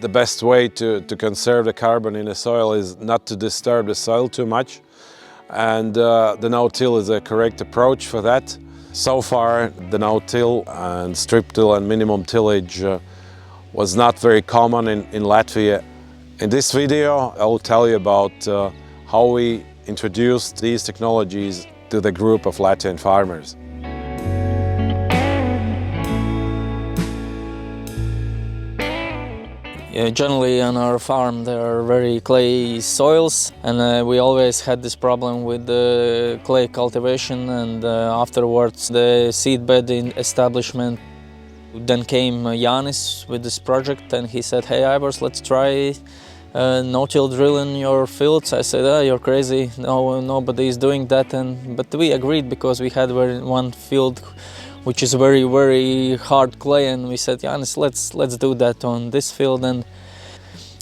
The best way to conserve the carbon in the soil is not to disturb the soil too much. And the no-till is a correct approach for that. So far, the no-till and strip-till and minimum tillage was not very common in Latvia. In this video, I will tell you about how we introduced these technologies to the group of Latvian farmers. Yeah, generally on our farm there are very clay soils, and we always had this problem with the clay cultivation, and afterwards the seedbed establishment. Then came Jānis with this project, and he said, "Hey Ivars, let's try no-till drill in your fields." I said, "Ah, you're crazy, no, nobody is doing that." But we agreed because we had one field which is very, very hard clay, and we said, "Jānis, let's do that on this field."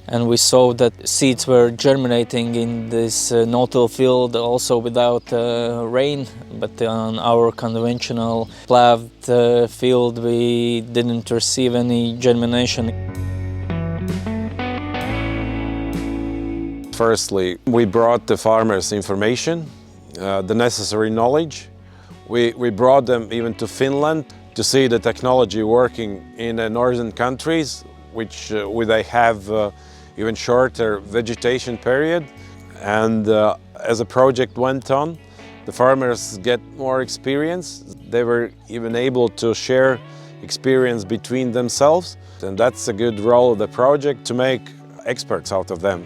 And we saw that seeds were germinating in this no-till field also without rain, but on our conventional ploughed field we didn't receive any germination. Firstly, we brought the farmers information, the necessary knowledge. We brought them even to Finland to see the technology working in the northern countries, where they have even shorter vegetation period. And as the project went on, the farmers get more experience. They were even able to share experience between themselves. And that's a good role of the project, to make experts out of them.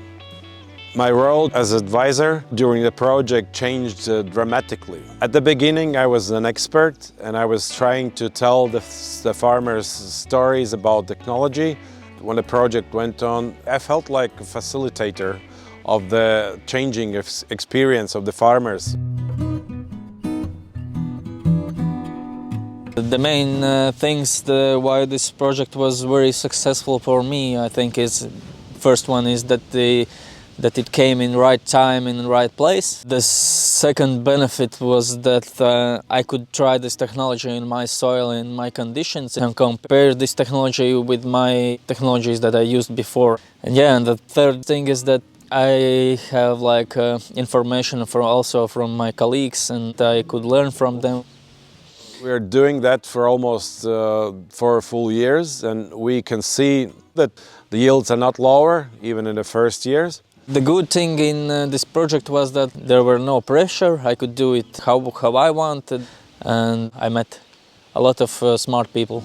My role as advisor during the project changed dramatically. At the beginning I was an expert, and I was trying to tell the farmers stories about technology. When the project went on, I felt like a facilitator of the changing experience of the farmers. The main things why this project was very successful for me, I think, is first one is that it came in right time, in the right place. The second benefit was that I could try this technology in my soil, in my conditions, and compare this technology with my technologies that I used before. And the third thing is that I have information also from my colleagues, and I could learn from them. We are doing that for almost 4 full years, and we can see that the yields are not lower, even in the first years. The good thing in this project was that there were no pressure. I could do it how I wanted, and I met a lot of smart people.